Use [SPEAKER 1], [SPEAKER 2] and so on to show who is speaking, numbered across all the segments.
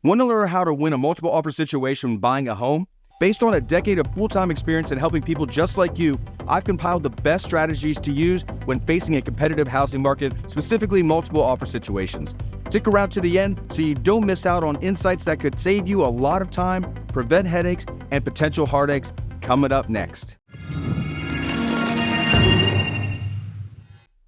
[SPEAKER 1] Want to learn how to win a multiple offer situation when buying a home? Based on a decade of full-time experience in helping people just like you, I've compiled the best strategies to use when facing a competitive housing market, specifically multiple offer situations. Stick around to the end so you don't miss out on insights that could save you a lot of time, prevent headaches, and potential heartaches. Coming up next.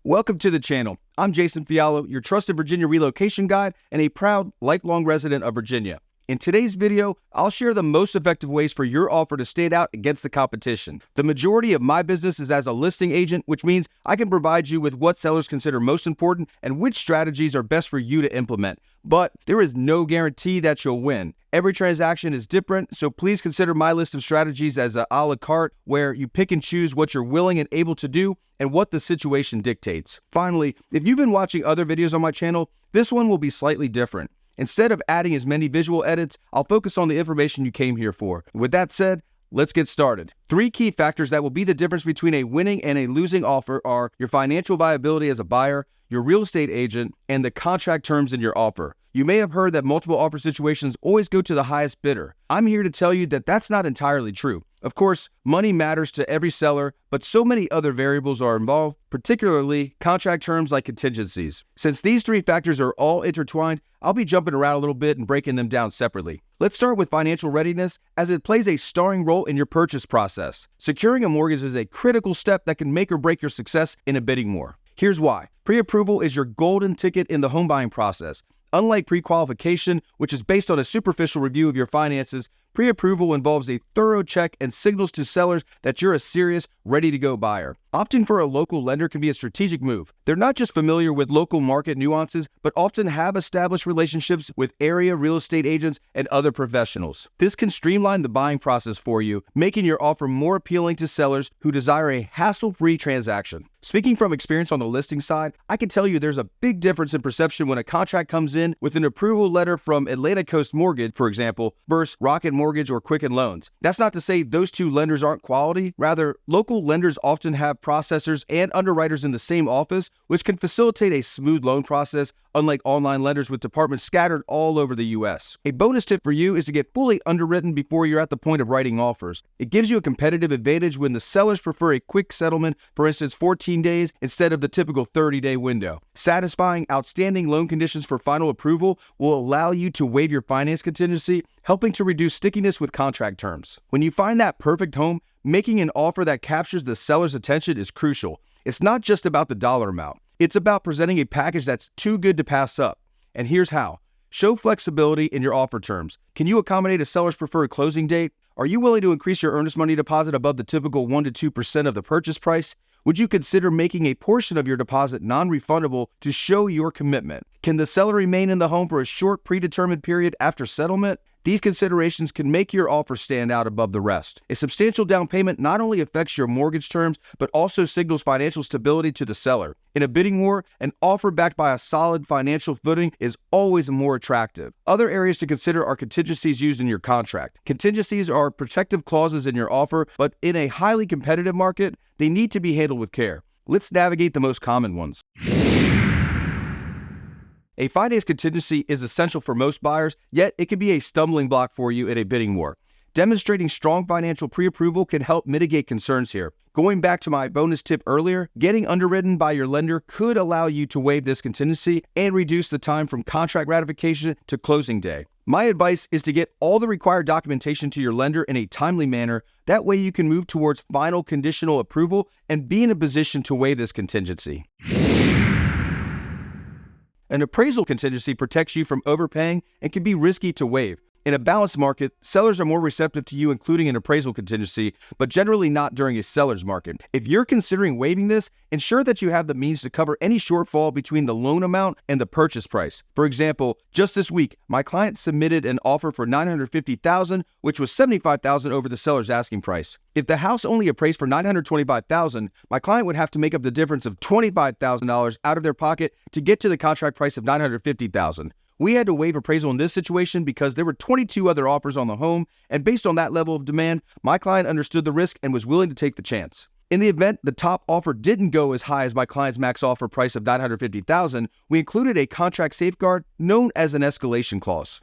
[SPEAKER 1] Welcome to the channel. I'm Jason Fiallo, your trusted Virginia relocation guide and a proud lifelong resident of Virginia. In today's video, I'll share the most effective ways for your offer to stand out against the competition. The majority of my business is as a listing agent, which means I can provide you with what sellers consider most important and which strategies are best for you to implement. But there is no guarantee that you'll win. Every transaction is different, so please consider my list of strategies as a la carte, where you pick and choose what you're willing and able to do and what the situation dictates. Finally, if you've been watching other videos on my channel, this one will be slightly different. Instead of adding as many visual edits, I'll focus on the information you came here for. With that said, let's get started. 3 key factors that will be the difference between a winning and a losing offer are your financial viability as a buyer, your real estate agent, and the contract terms in your offer. You may have heard that multiple offer situations always go to the highest bidder. I'm here to tell you that that's not entirely true. Of course, money matters to every seller, but so many other variables are involved, particularly contract terms like contingencies. Since these 3 factors are all intertwined, I'll be jumping around a little bit and breaking them down separately. Let's start with financial readiness, as it plays a starring role in your purchase process. Securing a mortgage is a critical step that can make or break your success in a bidding war. Here's why. Pre-approval is your golden ticket in the home buying process. Unlike pre-qualification, which is based on a superficial review of your finances, pre-approval involves a thorough check and signals to sellers that you're a serious, ready-to-go buyer. Opting for a local lender can be a strategic move. They're not just familiar with local market nuances, but often have established relationships with area real estate agents and other professionals. This can streamline the buying process for you, making your offer more appealing to sellers who desire a hassle-free transaction. Speaking from experience on the listing side, I can tell you there's a big difference in perception when a contract comes in with an approval letter from Atlantic Coast Mortgage, for example, versus Rocket Mortgage or Quicken Loans. That's not to say those 2 lenders aren't quality. Rather, local lenders often have processors and underwriters in the same office, which can facilitate a smooth loan process, unlike online lenders with departments scattered all over the U.S. A bonus tip for you is to get fully underwritten before you're at the point of writing offers. It gives you a competitive advantage when the sellers prefer a quick settlement, for instance 14 days instead of the typical 30-day window. Satisfying outstanding loan conditions for final approval will allow you to waive your finance contingency, helping to reduce stickiness with contract terms. When you find that perfect home, making an offer that captures the seller's attention is crucial. It's not just about the dollar amount. It's about presenting a package that's too good to pass up. And here's how. Show flexibility in your offer terms. Can you accommodate a seller's preferred closing date? Are you willing to increase your earnest money deposit above the typical 1 to 2% of the purchase price? Would you consider making a portion of your deposit non-refundable to show your commitment? Can the seller remain in the home for a short predetermined period after settlement? These considerations can make your offer stand out above the rest. A substantial down payment not only affects your mortgage terms, but also signals financial stability to the seller. In a bidding war, an offer backed by a solid financial footing is always more attractive. Other areas to consider are contingencies used in your contract. Contingencies are protective clauses in your offer, but in a highly competitive market, they need to be handled with care. Let's navigate the most common ones. A finance contingency is essential for most buyers, yet it can be a stumbling block for you in a bidding war. Demonstrating strong financial pre-approval can help mitigate concerns here. Going back to my bonus tip earlier, getting underwritten by your lender could allow you to waive this contingency and reduce the time from contract ratification to closing day. My advice is to get all the required documentation to your lender in a timely manner. That way you can move towards final conditional approval and be in a position to waive this contingency. An appraisal contingency protects you from overpaying and can be risky to waive. In a balanced market, sellers are more receptive to you including an appraisal contingency, but generally not during a seller's market. If you're considering waiving this, ensure that you have the means to cover any shortfall between the loan amount and the purchase price. For example, just this week, my client submitted an offer for $950,000, which was $75,000 over the seller's asking price. If the house only appraised for $925,000, my client would have to make up the difference of $25,000 out of their pocket to get to the contract price of $950,000. We had to waive appraisal in this situation because there were 22 other offers on the home, and based on that level of demand, my client understood the risk and was willing to take the chance. In the event the top offer didn't go as high as my client's max offer price of $950,000, we included a contract safeguard known as an escalation clause.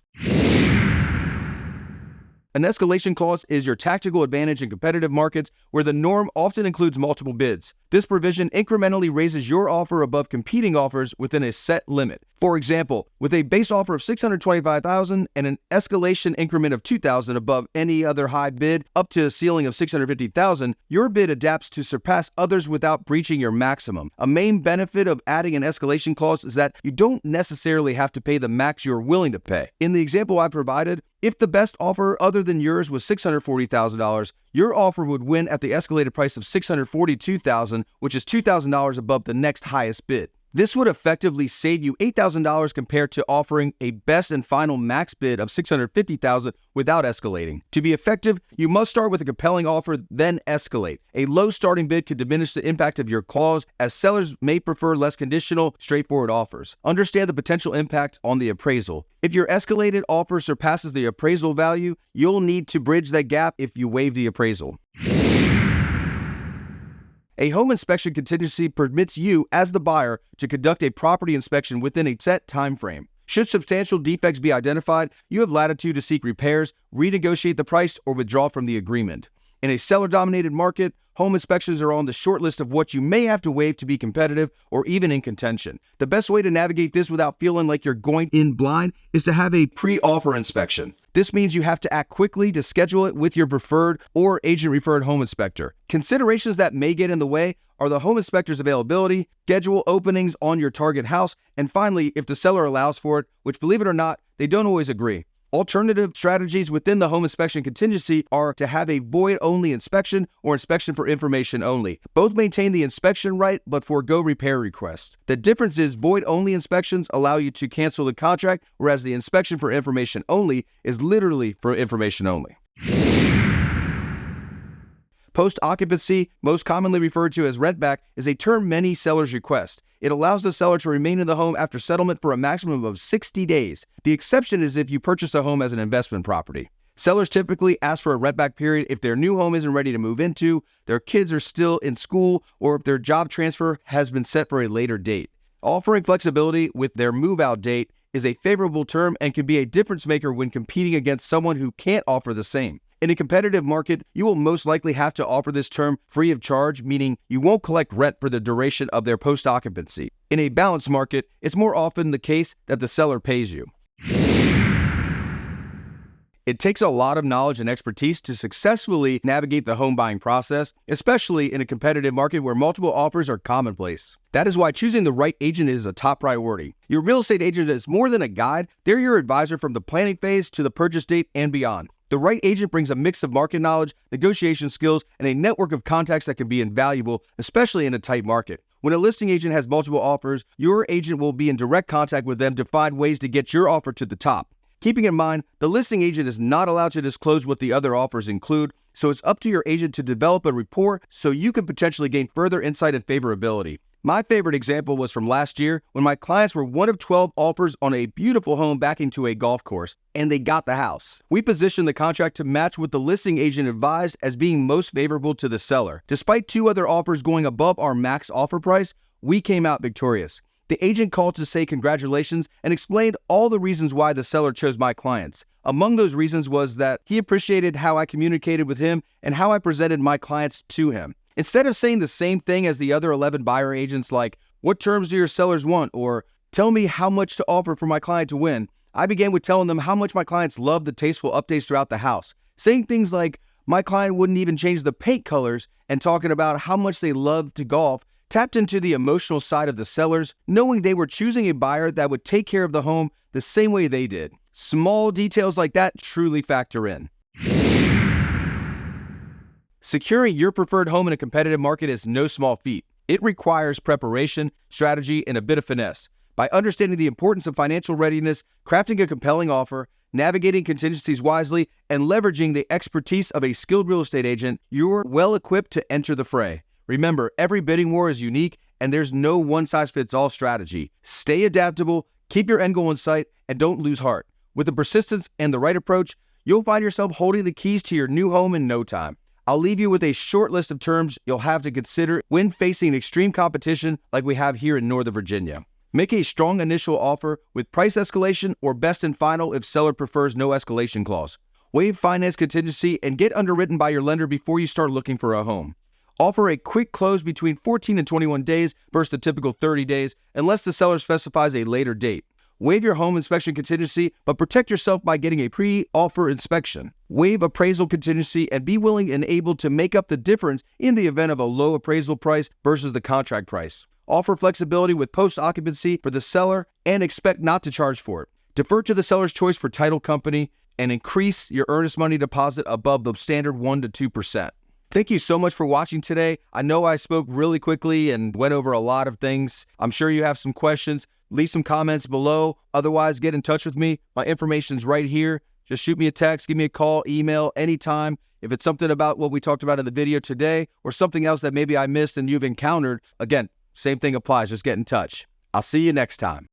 [SPEAKER 1] An escalation clause is your tactical advantage in competitive markets where the norm often includes multiple bids. This provision incrementally raises your offer above competing offers within a set limit. For example, with a base offer of $625,000 and an escalation increment of $2,000 above any other high bid up to a ceiling of $650,000, your bid adapts to surpass others without breaching your maximum. A main benefit of adding an escalation clause is that you don't necessarily have to pay the max you're willing to pay. In the example I provided, if the best offer other than yours was $640,000, your offer would win at the escalated price of $642,000, which is $2,000 above the next highest bid. This would effectively save you $8,000 compared to offering a best and final max bid of $650,000 without escalating. To be effective, you must start with a compelling offer, then escalate. A low starting bid could diminish the impact of your clause, as sellers may prefer less conditional, straightforward offers. Understand the potential impact on the appraisal. If your escalated offer surpasses the appraisal value, you'll need to bridge that gap if you waive the appraisal. A home inspection contingency permits you, as the buyer, to conduct a property inspection within a set time frame. Should substantial defects be identified, you have latitude to seek repairs, renegotiate the price, or withdraw from the agreement. In a seller-dominated market, home inspections are on the short list of what you may have to waive to be competitive or even in contention. The best way to navigate this without feeling like you're going in blind is to have a pre-offer inspection. This means you have to act quickly to schedule it with your preferred or agent-referred home inspector. Considerations that may get in the way are the home inspector's availability, schedule openings on your target house, and finally, if the seller allows for it, which, believe it or not, they don't always agree. Alternative strategies within the home inspection contingency are to have a void-only inspection or inspection for information only. Both maintain the inspection right but forego repair requests. The difference is void-only inspections allow you to cancel the contract, whereas the inspection for information only is literally for information only. Post-occupancy, most commonly referred to as rent-back, is a term many sellers request. It allows the seller to remain in the home after settlement for a maximum of 60 days. The exception is if you purchase a home as an investment property. Sellers typically ask for a rent-back period if their new home isn't ready to move into, their kids are still in school, or if their job transfer has been set for a later date. Offering flexibility with their move-out date is a favorable term and can be a difference maker when competing against someone who can't offer the same. In a competitive market, you will most likely have to offer this term free of charge, meaning you won't collect rent for the duration of their post-occupancy. In a balanced market, it's more often the case that the seller pays you. It takes a lot of knowledge and expertise to successfully navigate the home buying process, especially in a competitive market where multiple offers are commonplace. That is why choosing the right agent is a top priority. Your real estate agent is more than a guide. They're your advisor from the planning phase to the purchase date and beyond. The right agent brings a mix of market knowledge, negotiation skills, and a network of contacts that can be invaluable, especially in a tight market. When a listing agent has multiple offers, your agent will be in direct contact with them to find ways to get your offer to the top. Keeping in mind, the listing agent is not allowed to disclose what the other offers include, so it's up to your agent to develop a rapport so you can potentially gain further insight and favorability. My favorite example was from last year when my clients were one of 12 offers on a beautiful home backing to a golf course, and they got the house. We positioned the contract to match what the listing agent advised as being most favorable to the seller. Despite two other offers going above our max offer price, we came out victorious. The agent called to say congratulations and explained all the reasons why the seller chose my clients. Among those reasons was that he appreciated how I communicated with him and how I presented my clients to him. Instead of saying the same thing as the other 11 buyer agents like, "What terms do your sellers want?" or "Tell me how much to offer for my client to win," I began with telling them how much my clients love the tasteful updates throughout the house. Saying things like, "My client wouldn't even change the paint colors," and talking about how much they love to golf, tapped into the emotional side of the sellers, knowing they were choosing a buyer that would take care of the home the same way they did. Small details like that truly factor in. Securing your preferred home in a competitive market is no small feat. It requires preparation, strategy, and a bit of finesse. By understanding the importance of financial readiness, crafting a compelling offer, navigating contingencies wisely, and leveraging the expertise of a skilled real estate agent, you're well equipped to enter the fray. Remember, every bidding war is unique, and there's no one-size-fits-all strategy. Stay adaptable, keep your end goal in sight, and don't lose heart. With the persistence and the right approach, you'll find yourself holding the keys to your new home in no time. I'll leave you with a short list of terms you'll have to consider when facing extreme competition like we have here in Northern Virginia. Make a strong initial offer with price escalation or best and final if seller prefers no escalation clause. waive finance contingency, and get underwritten by your lender before you start looking for a home. Offer a quick close between 14 and 21 days versus the typical 30 days, unless the seller specifies a later date. Waive your home inspection contingency, but protect yourself by getting a pre-offer inspection. Waive appraisal contingency and be willing and able to make up the difference in the event of a low appraisal price versus the contract price. Offer flexibility with post-occupancy for the seller and expect not to charge for it. Defer to the seller's choice for title company and increase your earnest money deposit above the standard 1 to 2%. Thank you so much for watching today. I know I spoke really quickly and went over a lot of things. I'm sure you have some questions. Leave some comments below. Otherwise, get in touch with me. My information's right here. Just shoot me a text, give me a call, email, anytime. If it's something about what we talked about in the video today or something else that maybe I missed and you've encountered, again, same thing applies. Just get in touch. I'll see you next time.